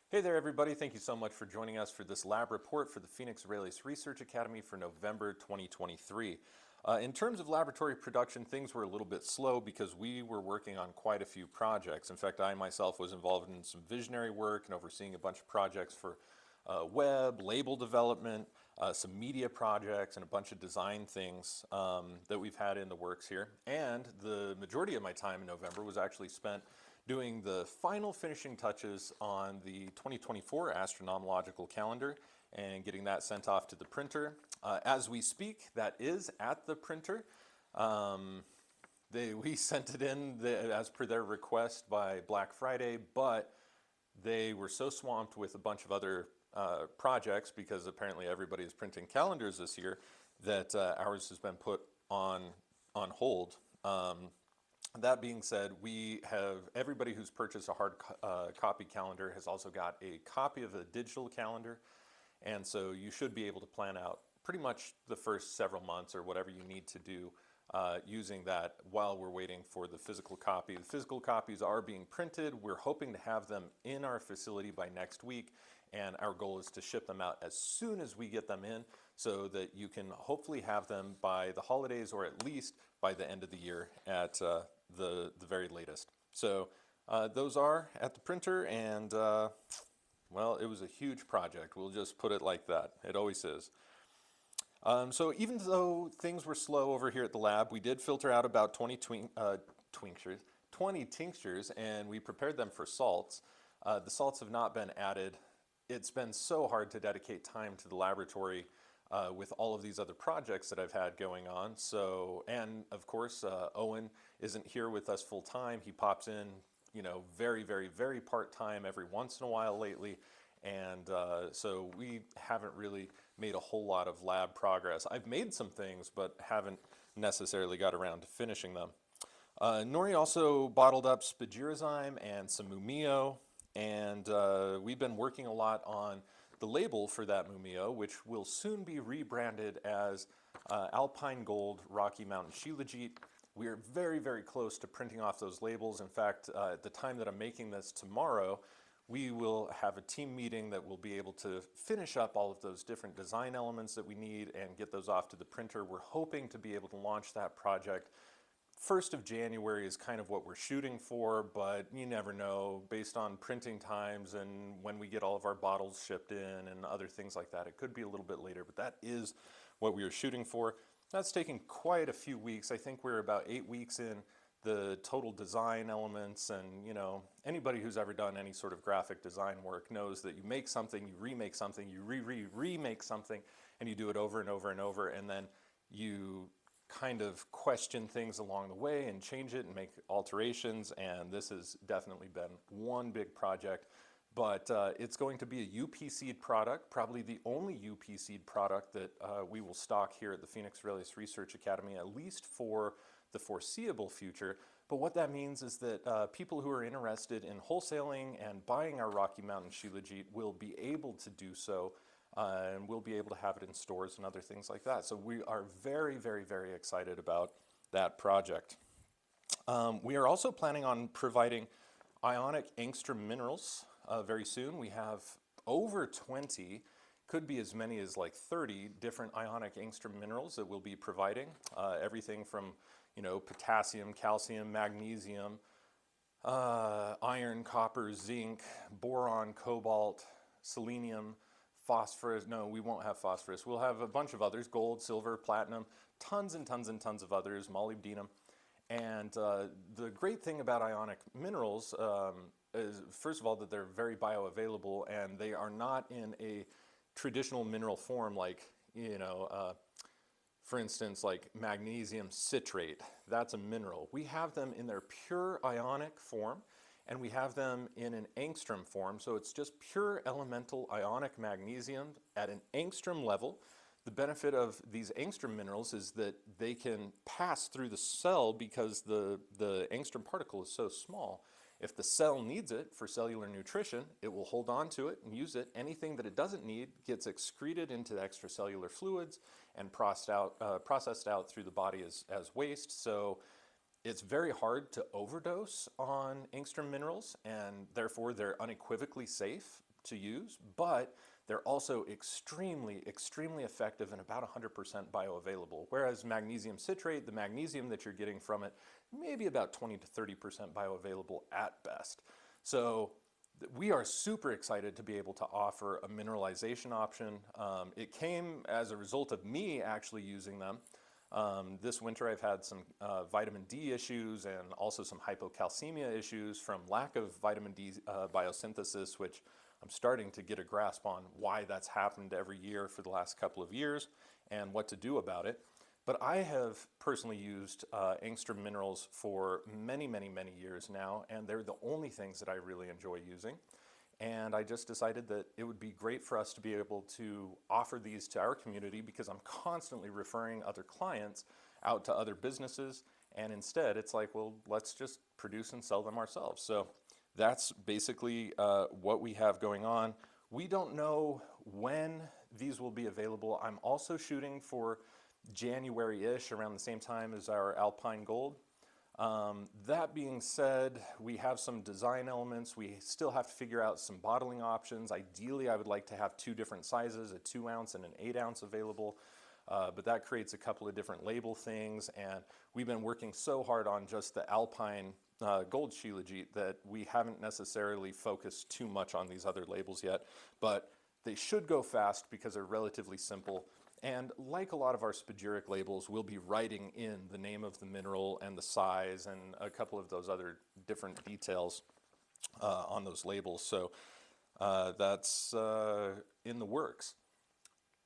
Hey there, everybody. Thank you so much for joining us for this lab report for the Phoenix Aurelius Research Academy for November 2023. In terms of laboratory production, things were a little bit slow because we were working on quite a few projects. In fact, I myself was involved in some visionary work and overseeing a bunch of projects for web, label development, some media projects, and a bunch of design things that we've had in the works here. And the majority of my time in November was actually spent doing the final finishing touches on the 2024 astronomological calendar and getting that sent off to the printer. As we speak, that is at the printer. We sent it in as per their request by Black Friday, but they were so swamped with a bunch of other projects, because apparently everybody is printing calendars this year, that ours has been put on hold. That being said, we have everybody who's purchased a hard copy calendar has also got a copy of a digital calendar, and so you should be able to plan out pretty much the first several months or whatever you need to do using that while we're waiting for the physical copy. The physical copies are being printed. We're hoping to have them in our facility by next week, and our goal is to ship them out as soon as we get them in so that you can hopefully have them by the holidays, or at least by the end of the year at the very latest. So those are at the printer, and well, it was a huge project. We'll just put it like that. It always is. So even though things were slow over here at the lab, we did filter out about 20 tinctures, and we prepared them for salts. The salts have not been added. It's been so hard to dedicate time to the laboratory with all of these other projects that I've had going on. So, and of course, Owen isn't here with us full time. He pops in, very, very, very part-time every once in a while lately. And so we haven't really made a whole lot of lab progress. I've made some things, but haven't necessarily got around to finishing them. Nori also bottled up spagyrozyme and some mumio, and we've been working a lot on the label for that mumio, which will soon be rebranded as Alpine Gold Rocky Mountain Shilajit. We are very, very close to printing off those labels. In fact, at the time that I'm making this tomorrow, we will have a team meeting that will be able to finish up all of those different design elements that we need and get those off to the printer. We're hoping to be able to launch that project 1st of January is kind of what we're shooting for, but you never know based on printing times and when we get all of our bottles shipped in and other things like that. It could be a little bit later, but that is what we are shooting for. That's taken quite a few weeks. I think we're about 8 weeks in the total design elements, and anybody who's ever done any sort of graphic design work knows that you make something, you remake something, you remake something, and you do it over and over and over, and then you kind of question things along the way and change it and make alterations. And this has definitely been one big project, but it's going to be a UP seed product, probably the only UP seed product that we will stock here at the Phoenix Aurelius Research Academy, at least for the foreseeable future. But what that means is that people who are interested in wholesaling and buying our Rocky Mountain Shilajit will be able to do so, and we'll be able to have it in stores and other things like that. So we are very, very, very excited about that project. We are also planning on providing Ionic Angstrom minerals very soon. We have over 20, could be as many as like 30 different Ionic Angstrom minerals that we'll be providing. Everything from potassium, calcium, magnesium, iron, copper, zinc, boron, cobalt, selenium, phosphorus. No, we won't have phosphorus. We'll have a bunch of others: gold, silver, platinum, tons and tons and tons of others, molybdenum. And the great thing about ionic minerals is, first of all, that they're very bioavailable, and they are not in a traditional mineral form like, for instance, like magnesium citrate. That's a mineral. We have them in their pure ionic form, and we have them in an angstrom form. So it's just pure elemental ionic magnesium at an angstrom level. The benefit of these angstrom minerals is that they can pass through the cell because the angstrom particle is so small. If the cell needs it for cellular nutrition, it will hold on to it and use it. Anything that it doesn't need gets excreted into the extracellular fluids and processed out through the body as waste. So it's very hard to overdose on angstrom minerals, and therefore they're unequivocally safe to use, but they're also extremely, extremely effective and about 100% bioavailable. Whereas magnesium citrate, the magnesium that you're getting from it, maybe about 20 to 30% bioavailable at best. So we are super excited to be able to offer a mineralization option. It came as a result of me actually using them. This winter I've had some vitamin D issues and also some hypocalcemia issues from lack of vitamin D biosynthesis, which I'm starting to get a grasp on why that's happened every year for the last couple of years and what to do about it. But I have personally used Angstrom minerals for many, many, many years now, and they're the only things that I really enjoy using. And I just decided that it would be great for us to be able to offer these to our community, because I'm constantly referring other clients out to other businesses. And instead, it's like, well, let's just produce and sell them ourselves. So that's basically what we have going on. We don't know when these will be available. I'm also shooting for January-ish, around the same time as our Alpine Gold. That being said, we have some design elements. We still have to figure out some bottling options. Ideally, I would like to have two different sizes, a 2 ounce and an 8 ounce available. But that creates a couple of different label things. And we've been working so hard on just the Alpine Gold Shilajit that we haven't necessarily focused too much on these other labels yet. But they should go fast because they're relatively simple. And like a lot of our spagyric labels, we'll be writing in the name of the mineral and the size and a couple of those other different details on those labels. So that's in the works.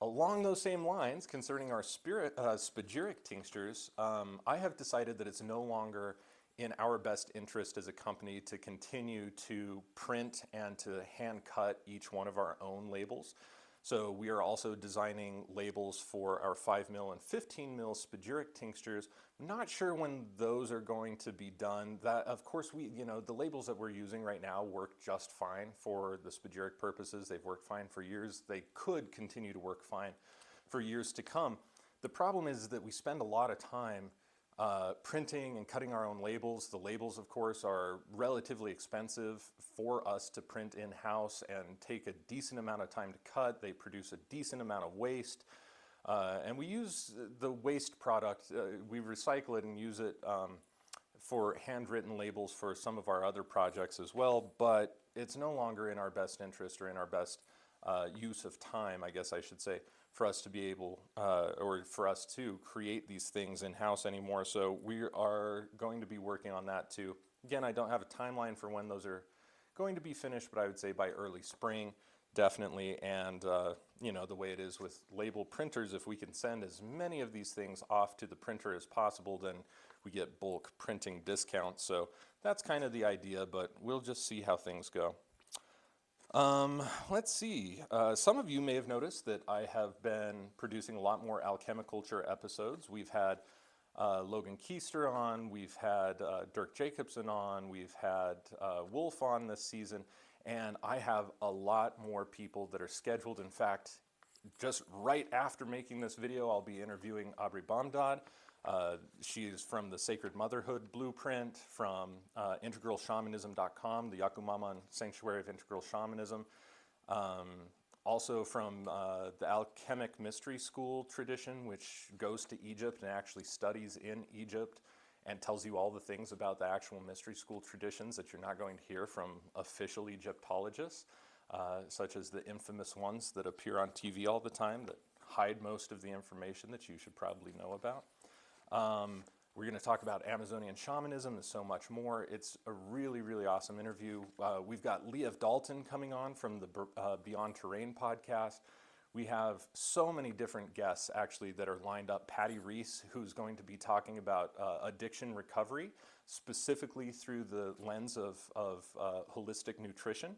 Along those same lines, concerning our spagyric tinctures, I have decided that it's no longer in our best interest as a company to continue to print and to hand cut each one of our own labels. So we are also designing labels for our 5 mil and 15 mil spagyric tinctures. I'm not sure when those are going to be done. That, of course, the labels that we're using right now work just fine for the spagyric purposes. They've worked fine for years. They could continue to work fine for years to come. The problem is that we spend a lot of time printing and cutting our own labels. The labels, of course, are relatively expensive for us to print in-house and take a decent amount of time to cut. They produce a decent amount of waste. And we use the waste product, we recycle it and use it for handwritten labels for some of our other projects as well, but it's no longer in our best interest or in our best use of time, I guess I should say, for us to be able, or for us to create these things in-house anymore. So we are going to be working on that too. Again, I don't have a timeline for when those are going to be finished, but I would say by early spring, definitely. And the way it is with label printers, if we can send as many of these things off to the printer as possible, then we get bulk printing discounts. So that's kind of the idea, but we'll just see how things go. Let's see. Some of you may have noticed that I have been producing a lot more Alchema Culture episodes. We've had Logan Keister on, we've had Dirk Jacobson on, we've had Wolf on this season, and I have a lot more people that are scheduled. In fact, just right after making this video, I'll be interviewing Aubrey Bomdod. She is from the Sacred Motherhood Blueprint, from integralshamanism.com, the Yakumaman Sanctuary of Integral Shamanism. Also from the Alchemic Mystery School tradition, which goes to Egypt and actually studies in Egypt and tells you all the things about the actual mystery school traditions that you're not going to hear from official Egyptologists, such as the infamous ones that appear on TV all the time that hide most of the information that you should probably know about. We're going to talk about Amazonian shamanism and so much more. It's a really, really awesome interview. We've got Leah Dalton coming on from the Beyond Terrain podcast. We have so many different guests actually that are lined up. Patty Reese, who's going to be talking about addiction recovery, specifically through the lens of holistic nutrition.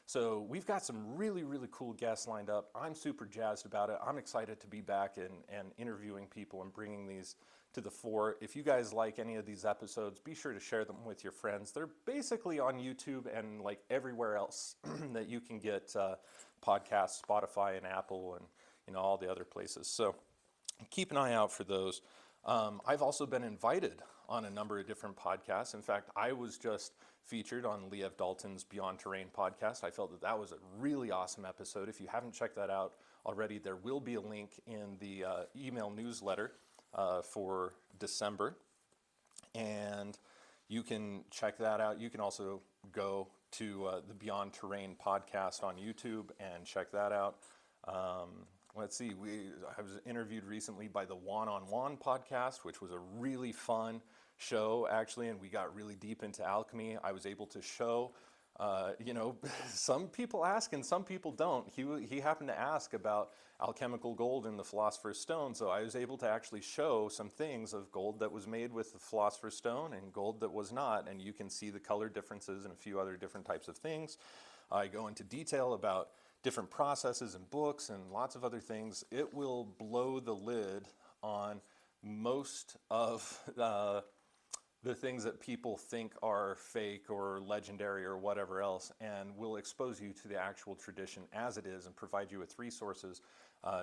So we've got some really, really cool guests lined up. I'm super jazzed about it. I'm excited to be back and interviewing people and bringing these to the fore. If you guys like any of these episodes, be sure to share them with your friends. They're basically on YouTube and like everywhere else that you can get podcasts, Spotify and Apple and all the other places. So keep an eye out for those. I've also been invited on a number of different podcasts. In fact, I was just featured on Liev Dalton's Beyond Terrain podcast. I felt that that was a really awesome episode. If you haven't checked that out already, there will be a link in the email newsletter for December, and you can check that out. You can also go to the Beyond Terrain podcast on YouTube and check that out. Let's see, I was interviewed recently by the One on One podcast, which was a really fun show, actually, and we got really deep into alchemy. I was able to show, some people ask and some people don't. He happened to ask about alchemical gold in the Philosopher's Stone, so I was able to actually show some things of gold that was made with the Philosopher's Stone and gold that was not, and you can see the color differences and a few other different types of things. I go into detail about different processes and books and lots of other things. It will blow the lid on most of the things that people think are fake or legendary or whatever else, and will expose you to the actual tradition as it is and provide you with resources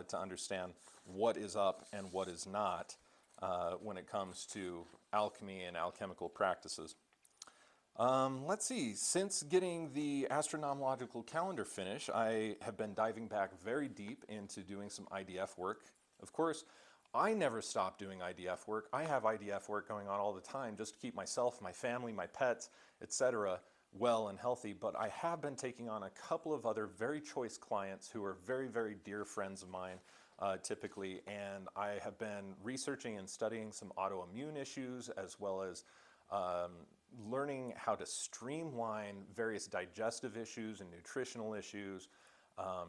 to understand what is up and what is not when it comes to alchemy and alchemical practices. Let's see, since getting the astronomological calendar finished, I have been diving back very deep into doing some IDF work. Of course, I never stop doing IDF work. I have IDF work going on all the time just to keep myself, my family, my pets, etc. well and healthy, but I have been taking on a couple of other very choice clients who are very, very dear friends of mine, typically, and I have been researching and studying some autoimmune issues as well as learning how to streamline various digestive issues and nutritional issues.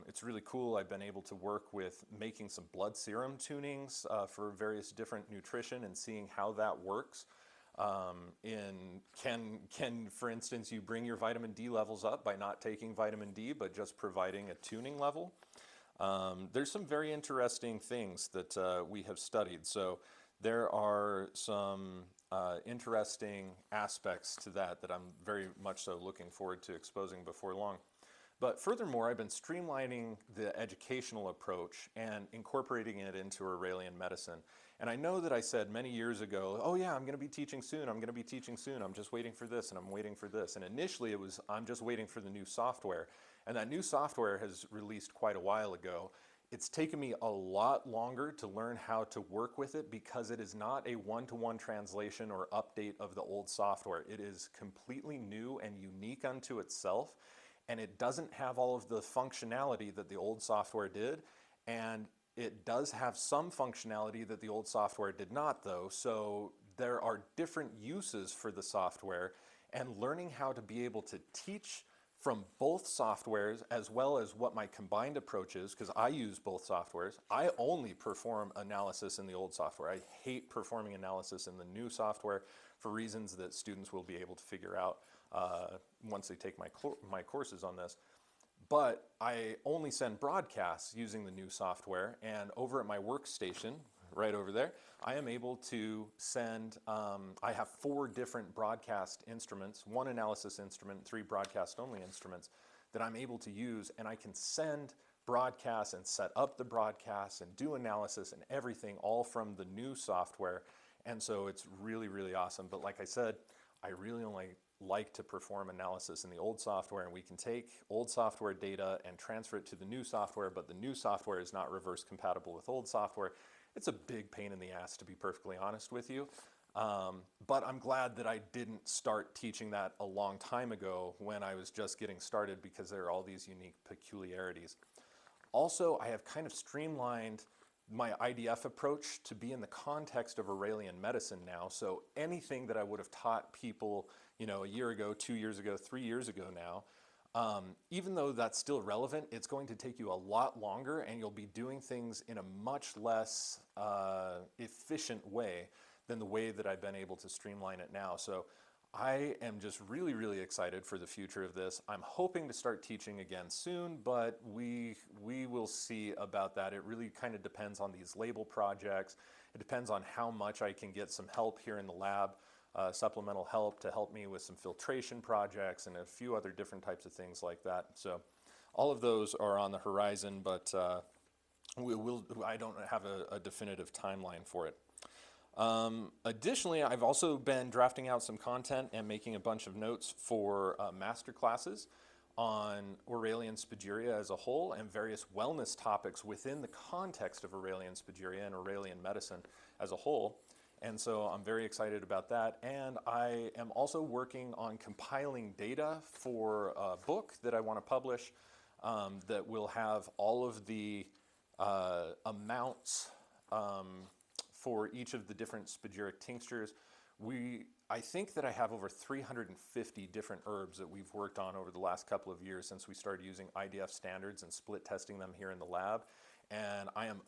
It's really cool. I've been able to work with making some blood serum tunings for various different nutrition and seeing how that works. Can, for instance, you bring your vitamin D levels up by not taking vitamin D, but just providing a tuning level? There's some very interesting things that we have studied. So there are some interesting aspects to that I'm very much so looking forward to exposing before long. But furthermore, I've been streamlining the educational approach and incorporating it into Aurelian medicine. And I know that I said many years ago, oh yeah, I'm going to be teaching soon, I'm going to be teaching soon, I'm just waiting for this and I'm waiting for this. And initially it was, I'm just waiting for the new software. And that new software has released quite a while ago. It's taken me a lot longer to learn how to work with it because it is not a one-to-one translation or update of the old software. It is completely new and unique unto itself, and it doesn't have all of the functionality that the old software did, and it does have some functionality that the old software did not, though. So there are different uses for the software, and learning how to be able to teach from both softwares as well as what my combined approach is, because I use both softwares. I only perform analysis in the old software. I hate performing analysis in the new software for reasons that students will be able to figure out once they take my courses on this. But I only send broadcasts using the new software, and over at my workstation, right over there, I am able to send, I have 4 different broadcast instruments, 1 analysis instrument, 3 broadcast only instruments that I'm able to use, and I can send broadcasts and set up the broadcasts and do analysis and everything all from the new software. And so it's really, really awesome. But like I said, I really only like to perform analysis in the old software, and we can take old software data and transfer it to the new software, but the new software is not reverse compatible with old software. It's a big pain in the ass, to be perfectly honest with you. But I'm glad that I didn't start teaching that a long time ago when I was just getting started, because there are all these unique peculiarities. Also, I have kind of streamlined my IDF approach to be in the context of Aurelian medicine now. So anything that I would have taught people, a year ago, 2 years ago, 3 years ago now, even though that's still relevant, it's going to take you a lot longer, and you'll be doing things in a much less efficient way than the way that I've been able to streamline it now. So I am just really, really excited for the future of this. I'm hoping to start teaching again soon, but we will see about that. It really kind of depends on these label projects. It depends on how much I can get some help here in the lab, supplemental help to help me with some filtration projects and a few other different types of things like that. So all of those are on the horizon, but I don't have a definitive timeline for it. Additionally, I've also been drafting out some content and making a bunch of notes for master classes on Aurelian Spagyria as a whole and various wellness topics within the context of Aurelian Spagyria and Aurelian medicine as a whole. And so I'm very excited about that. And I am also working on compiling data for a book that I want to publish that will have all of the amounts for each of the different spagyric tinctures. I think that I have over 350 different herbs that we've worked on over the last couple of years since we started using IDF standards and split testing them here in the lab. And I am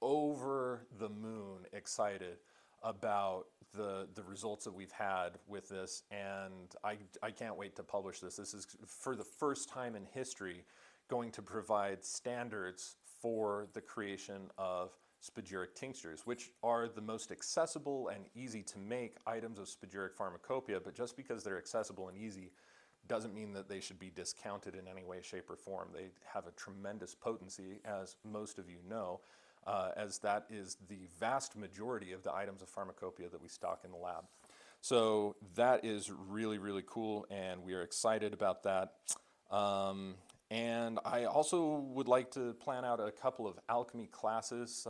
over the moon excited about the results that we've had with this, and I can't wait to publish this. This is, for the first time in history, going to provide standards for the creation of spagyric tinctures, which are the most accessible and easy to make items of spagyric pharmacopoeia, but just because they're accessible and easy doesn't mean that they should be discounted in any way, shape, or form. They have a tremendous potency, as most of you know, as that is the vast majority of the items of pharmacopoeia that we stock in the lab. So that is really, really cool, and we are excited about that. And I also would like to plan out a couple of alchemy classes,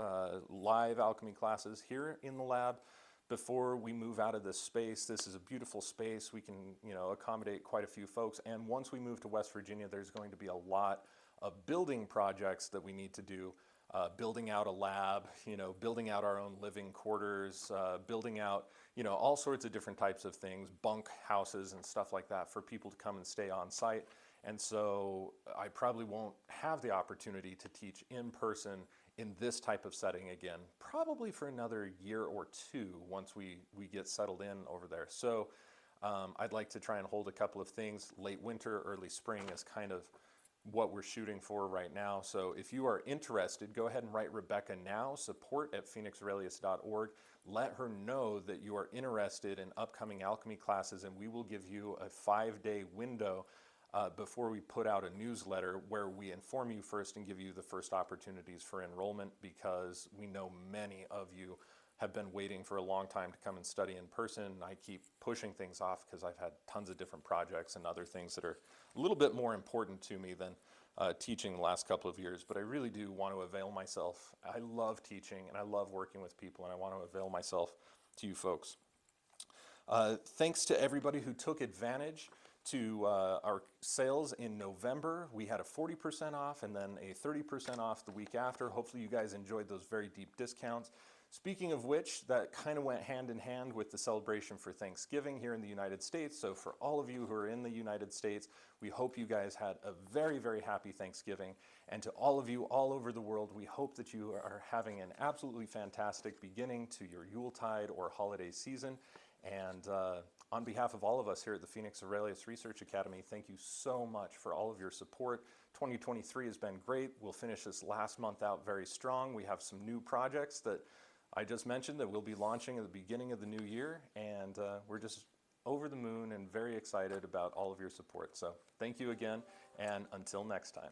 live alchemy classes here in the lab before we move out of this space. This is a beautiful space. We can, accommodate quite a few folks. And once we move to West Virginia, there's going to be a lot of building projects that we need to do. Building out a lab, building out our own living quarters, building out, all sorts of different types of things, bunk houses and stuff like that for people to come and stay on site. And so I probably won't have the opportunity to teach in person in this type of setting again, probably for another year or two once we get settled in over there. So I'd like to try and hold a couple of things. Late winter, early spring is kind of what we're shooting for right now. So if you are interested, go ahead and write Rebecca now, support@phoenixaurelius.org. Let her know that you are interested in upcoming alchemy classes, and we will give you a 5-day window before we put out a newsletter where we inform you first and give you the first opportunities for enrollment, because we know many of you have been waiting for a long time to come and study in person. I keep pushing things off because I've had tons of different projects and other things that are a little bit more important to me than teaching the last couple of years, but I really do want to avail myself. I love teaching and I love working with people, and I want to avail myself to you folks. Thanks to everybody who took advantage to our sales in November. We had a 40% off and then a 30% off the week after. Hopefully you guys enjoyed those very deep discounts. Speaking of which, that kind of went hand in hand with the celebration for Thanksgiving here in the United States. So for all of you who are in the United States, we hope you guys had a very, very happy Thanksgiving. And to all of you all over the world, we hope that you are having an absolutely fantastic beginning to your Yuletide or holiday season. And on behalf of all of us here at the Phoenix Aurelius Research Academy, thank you so much for all of your support. 2023 has been great. We'll finish this last month out very strong. We have some new projects that I just mentioned that we'll be launching at the beginning of the new year, and we're just over the moon and very excited about all of your support. So thank you again, and until next time.